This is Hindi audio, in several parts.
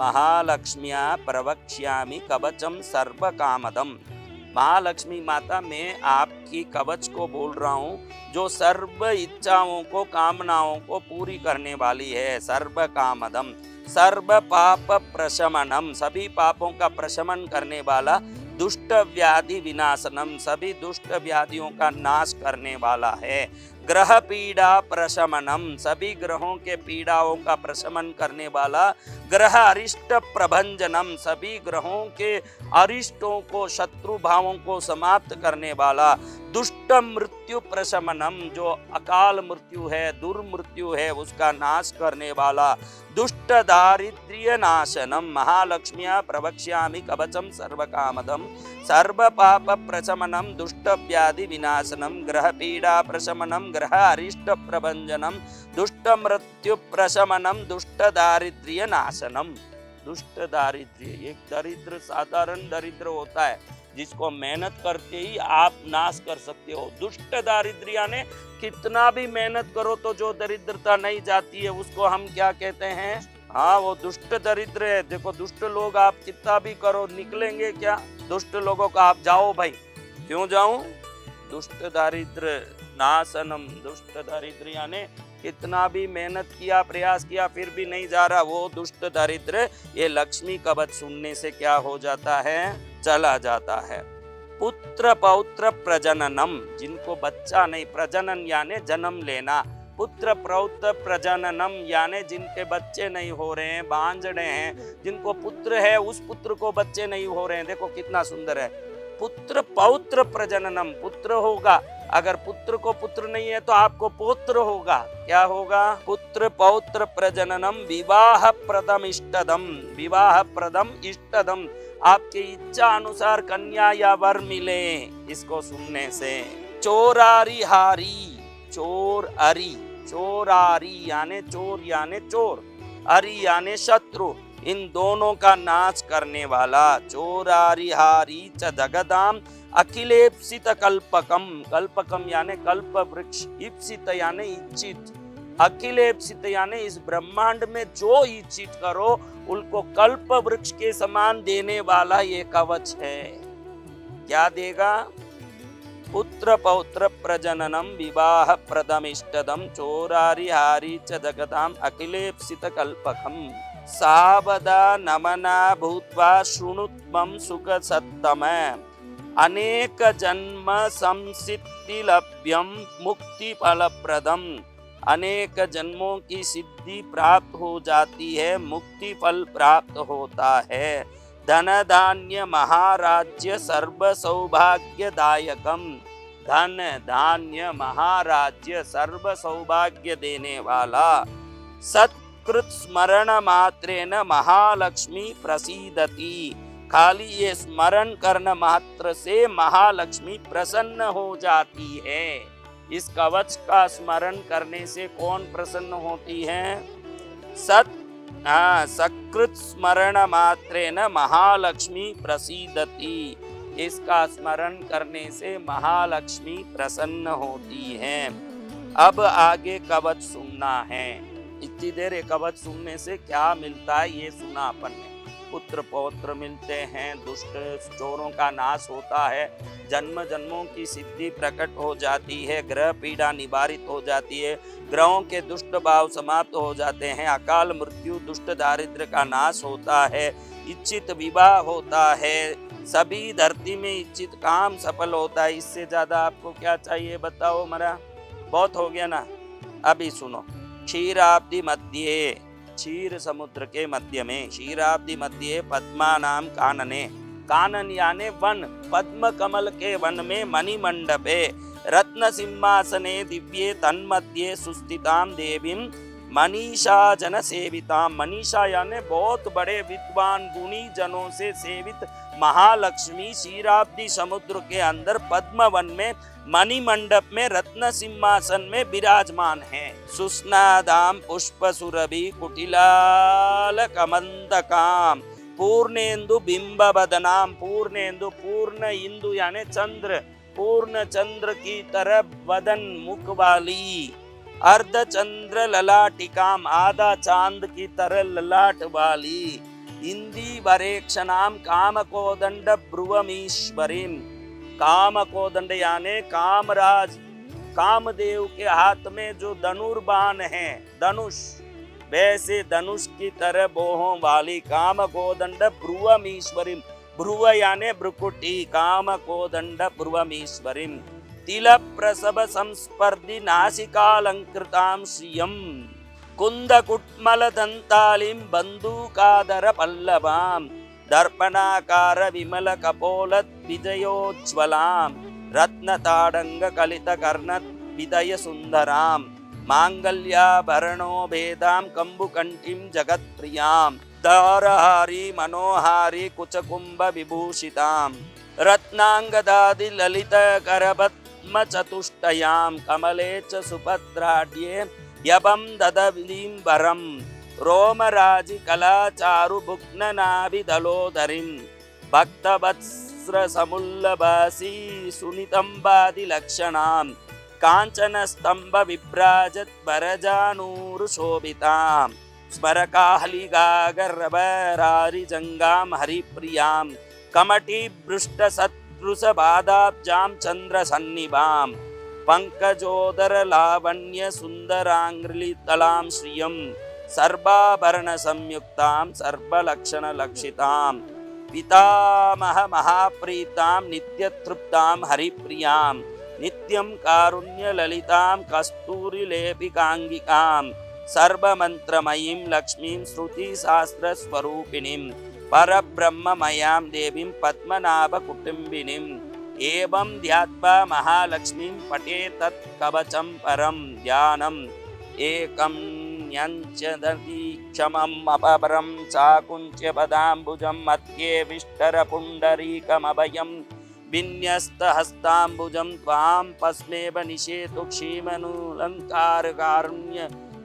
महालक्ष्म्या प्रवक्ष्यामि कवचम सर्व कामदम। महालक्ष्मी माता, मैं आपकी कवच को बोल रहा हूँ जो सर्व इच्छाओं को, कामनाओं को पूरी करने वाली है। सर्व कामदम, सर्व पाप प्रशमनम, सभी पापों का प्रशमन करने वाला। दुष्ट व्याधि विनाशनम, सभी दुष्ट व्याधियों का नाश करने वाला है। ग्रह पीड़ा प्रशमनम, सभी ग्रहों के पीड़ाओं का प्रशमन करने वाला। ग्रह अरिष्ट प्रभंजनम, सभी ग्रहों के अरिष्टों को, शत्रु भावों को समाप्त करने वाला। दुष्ट मृत्यु प्रशमनम, जो अकाल मृत्यु है, दुर्मृत्यु है, उसका नाश करने वाला। दुष्ट दारिद्र्य नाशनम, महालक्ष्म्या प्रवक्ष्यामि कवचम सर्व कामदम। सर्व पाप प्रशमनम, दुष्ट व्याधि विनाशनम, ग्रह पीड़ा प्रशमनम, ग्रह अरिष्ट प्रभंजनम, दुष्ट मृत्यु प्रशमनम, दुष्ट दारिद्र्य नाशनम। दुष्ट दारिद्र्य, एक दरिद्र साधारण दरिद्र होता है जिसको मेहनत करके ही आप नाश कर सकते हो। दुष्ट दारिद्र्य यानी कितना भी मेहनत करो तो जो दरिद्रता नहीं जाती है उसको हम क्या कहते हैं? हाँ, वो दुष्ट दरिद्र है। देखो, दुष्ट लोग आप कितना भी करो निकलेंगे क्या? दुष्ट लोगों का आप जाओ भाई। क्यों जाऊं? दुष्ट दारिद्र नाशनम, दुष्ट दारिद्र यानी कितना भी मेहनत किया, प्रयास किया, फिर भी नहीं जा रहा, वो दुष्ट दारिद्र ये लक्ष्मी कवच सुनने से क्या हो जाता है? चला जाता है। पुत्र पौत्र प्रजननम, जिनको बच्चा नहीं, प्रजनन यानी जन्म लेना, पुत्र पौत्र प्रजननम यानी जिनके बच्चे नहीं हो रहे हैं, बांझड़े हैं, जिनको पुत्र है उस पुत्र को बच्चे नहीं हो रहे हैं। देखो कितना सुंदर है। पुत्र पौत्र प्रजननम, पुत्र होगा, अगर पुत्र को पुत्र नहीं है तो आपको पौत्र होगा। क्या होगा? पुत्र पौत्र प्रजननम, विवाह प्रदम इष्टदम, विवाह प्रदम इष्टदम, आपकी इच्छा अनुसार कन्या या वर मिले इसको सुनने से। चोरारी हारी, चोर अरी, चोरारी यानी चोर यानी चोर, अरी यानी शत्रु, इन दोनों का नाश करने वाला। चोरारी हारी च जगदाम अखिलेप्सित कल्पकम, कल्पकम यानी कल्प वृक्ष, इप्सित यानी इच्छित, अखिलेप्सित यानी इस ब्रह्मांड में जो इच्छित करो उनको कल्प वृक्ष के समान देने वाला ये कवच है। क्या देगा? पुत्र पौत्र प्रजननम, विवाह प्रदमिष्टदम, चोरारी हारी च जगताम अखिलेप्सित कल्पकम। सावदा नमना भूत्वा शृणुत्वं सुख सत्तम, अनेक जन्म संसिद्धि लभ्यम मुक्ति फलप्रदम, अनेक जन्मों की सिद्धि प्राप्त हो जाती है, मुक्ति फल प्राप्त होता है। धन धान्य महाराज्य सर्व सौभाग्यदायकम, धन धान्य महाराज्य सर्व सौभाग्य देने वाला। सत्कृत स्मरण मात्रेन महालक्ष्मी प्रसीदति, खाली ये स्मरण करने मात्र से महालक्ष्मी प्रसन्न हो जाती है। इस कवच का स्मरण करने से कौन प्रसन्न होती है? सकृत स्मरण मात्रेन महालक्ष्मी प्रसीदति, इसका स्मरण करने से महालक्ष्मी प्रसन्न होती है। अब आगे कवच सुनना है। इतनी देर ये कवच सुनने से क्या मिलता है ये सुना अपन ने। पुत्र पौत्र मिलते हैं, दुष्ट चोरों का नाश होता है, जन्म जन्मों की सिद्धि प्रकट हो जाती है, ग्रह पीड़ा निवारित हो जाती है, ग्रहों के दुष्ट भाव समाप्त हो जाते हैं, अकाल मृत्यु दुष्ट दारिद्र्य का नाश होता है, इच्छित विवाह होता है, सभी धरती में इच्छित काम सफल होता है। इससे ज्यादा आपको क्या चाहिए बताओ? मरा बहुत हो गया ना। अभी सुनो। क्षीराब्धि मध्य, क्षीर समुद्र के मध्य में, क्षीराब्धि मध्य पद्मानाम कानने, कानन यानी वन, पद्म कमल के वन में मणिमंडपे रत्न सिंहासने दिव्ये तन्मध्ये सुस्थिताम देवीम मनीषा जन सेविताम, मनीषा यानी बहुत बड़े विद्वान गुणी जनों से सेवित महालक्ष्मी क्षीराब्धि समुद्र के अंदर पद्म वन में मणिमंडप में रत्न सिंहासन में विराजमान है। सुस्नादाम पुष्प सुरभि कुटिलाल कमंदकाम पूर्णेन्दु बिंब बदनाम, पूर्णेन्दु पूर्ण इंदु यानी चंद्र, पूर्ण चंद्र की तरह बदन मुख वाली, अर्ध चंद्र ललाटिकाम आधा चांद की तरह ललाट वाली, इंदीवरेक्षणाम कामकोदंड ब्रुवमीश्वरीम। कामकोदंड यानी कामराज, कामदेव के हाथ में जो धनुर्बाण है, धनुष, वैसे धनुष की तरह बोहों वाली कामकोदंड ब्रुवमीश्वरीम। ब्रुव यानी भ्रुकुटी, कामकोदंड ब्रुवमीश्वरीम। तिल प्रसव संस्पर्धि नासिकालंकृतां श्रियं, कुंदकुट्मल दंतालिं बंदूकादर पल्लवां, दर्पणाकार विमल कपोलत विजयोज्ज्वलां, रत्नताडंग कलित कर्णत विदय सुंदरां, मांगल्याभरणो भेदां कंबुकंठीं जगत्प्रियां, दारहारी मनोहारी कुचकुंभ विभूषितां, रत्नांगदादि ललित करपद्म चतुष्टयां, कमले च सुभद्राढ्ये यपं ददविलीं वरं, रोमराजि कलाचारु भुग्ननाभिदलोदरीं, भक्तवत्स्र समुल्लभासी सुनितंबादि लक्षणां, कांचन स्तंभ विभ्राजत वरजानूर शोभितां, स्मरकाहलिगागर्भरारि जंगाम हरिप्रियां, कमटी भृष्ट सत्रुस बादाब्जां चंद्र सन्निभां, पंकजोदर लावण्य सुंदरांग्रितलां श्रियं, सर्वाभरण संयुक्तां सर्वलक्षण लक्षितां, पितामह महाप्रीतां नित्यतृप्तां हरिप्रियां, नित्यं कारुण्य ललितां कस्तूरी लेपिकांगिकां, सर्वमंत्रमयीं लक्ष्मीं श्रुति शास्त्र स्वरूपिणीं, परब्रह्ममयां देवीं पद्मनाभ कुटुंबिनीं, एवं ध्यात्वा महालक्ष्मीं पठेत् तत् कवचं परं ध्यानम्, एकं न्यञ्चदति क्षमम् अपरं चाकुञ्च्य पदाम्बुजं मध्ये विष्टर पुण्डरीकमभयं, विन्यस्तहस्ताम्बुजं त्वां पस्मेव निषेतु क्षीमनुलङ्कारकारुण्य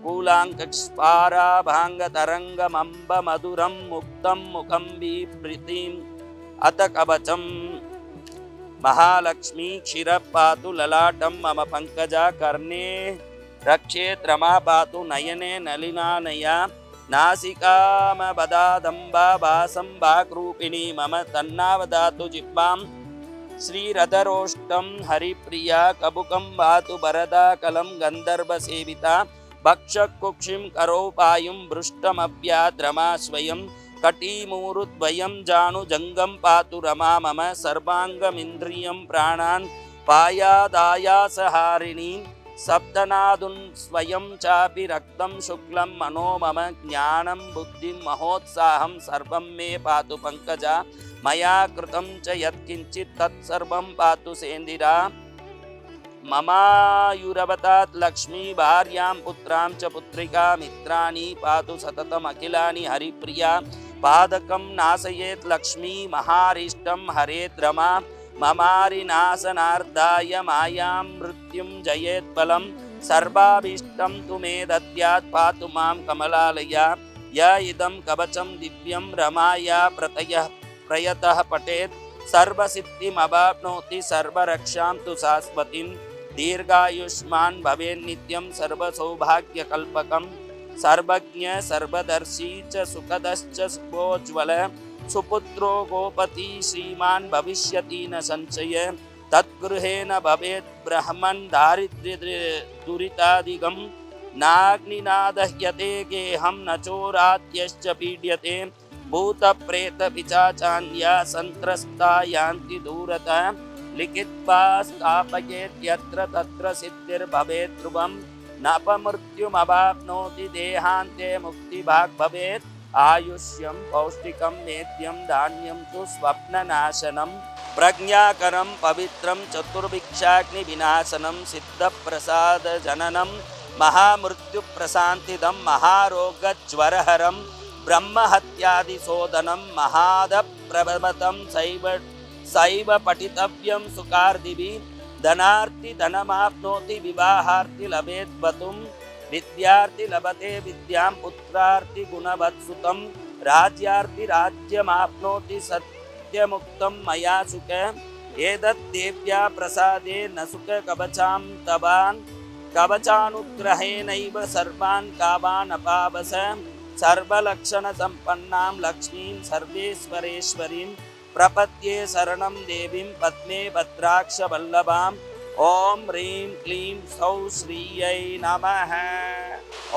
कूलाङ्कस्पाराभाङ्गतरङ्गमम्ब मधुरं मुक्तं मुखं बिभृतिम् अत कवचं, महालक्ष्मी क्षीरः पातु ललाटं मम पंकजा, कर्णे रक्षेत् रमा पातु नयने नलिनानया, नासिकामवदादम्बा भासं वाक्रूपिणी मम, तन्नावदातु जिह्वां श्रीरधरोष्टं हरिप्रिया, कबुकं वातु वरदा कलं गन्धर्वसेविता, भक्षकुक्षिं करोपायुं भृष्टमव्याद्रमा स्वयं, कटीमूरुद्वयं जानुजङ्गं पातु रमा मम, सर्वाङ्गमिन्द्रियं प्राणान् पायादायासहारिणी, सप्तनादुन् स्वयं चापि रक्तं शुक्लं मनो मम, ज्ञानं बुद्धिं महोत्साहं सर्वं मे पातु पंकजा, मया कृतं च यत्किञ्चित् तत्सर्वं पातु सेन्दिरा, ममायुरवतात् लक्ष्मी भार्यां पुत्रां च पुत्रिका, मित्राणि पातु सततम् अखिलानि हरिप्रिया, पादकं नासयेत् लक्ष्मी महारिष्टं हरेत् रमा, ममारिनाशनार्धाय मायां मृत्युं जयेत् बलं, सर्वाभीष्टं तु मे दद्यात् पातु मां कमलालया, य इदं कवचं दिव्यं रमाया प्रयतः पठेत्, सर्वसिद्धिमवाप्नोति सर्वरक्षां तु शाश्वतीं, दीर्घायुष्मान् भवेन्नित्यं सर्वसौभाग्यकल्पकं, सर्वज्ञ सर्वदर्शी च सुखदश्च शुभोज्ज्वल, सुपुत्रो गोपति श्रीमान् भविष्यति न संशय, तद्गृहेण भवेत् ब्रह्मन् दारिद्र्यदुरितादिगं, नाग्निनादह्यते गेहं न चोराद्यश्च पीड्यते, भूतप्रेतपिशाचान्या सन्त्रस्ता यान्ति दूरतः, लिखित्वा स्थापयेद्यत्र तत्र सिद्धिर्भवेत् ध्रुवं, नापमृत्युमवाप्नोति देहान्ते मुक्तिभाग् भवेत्, आयुष्यं पौष्टिकं नेत्यं धान्यं तु स्वप्ननाशनं, प्रज्ञाकरं पवित्रं चतुर्भिक्षाग्निविनाशनं, सिद्धप्रसादजननं महामृत्युप्रशान्तिदं, महारोगज्वरहरं ब्रह्महत्यादिशोधनं, महादप्रभवतं सैव पठितव्यं सुकार्दिभिः, धनार्थी धनमाप्नोति विवाहार्थी लभेत् वतुं, विद्यार्थी लभते विद्यां पुत्रार्थी गुणवत्सुतं, राज्यार्थी राज्यमाप्नोति सत्यमुक्तं मया सुख, एतत् देव्या प्रसादे न सुख कवचां तवान्, कवचानुग्रहेणैव सर्वान् कामान् अपावस, सर्वलक्षण संपन्नां लक्ष्मीं सर्वेश्वरेश्वरीं प्रपद्ये शरणं देवीं पद्मे भद्राक्ष वल्लभाम् ओम ह्रीं क्लीं सौः श्रियै नमः।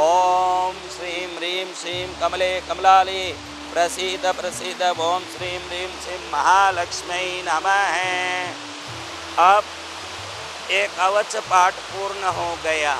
ओम श्रीं ह्रीं श्रीं कमले कमलाले प्रसीद प्रसीद ओम श्रीं ह्रीं श्रीं महालक्ष्मी नमः। अब एक कवच पाठ पूर्ण हो गया।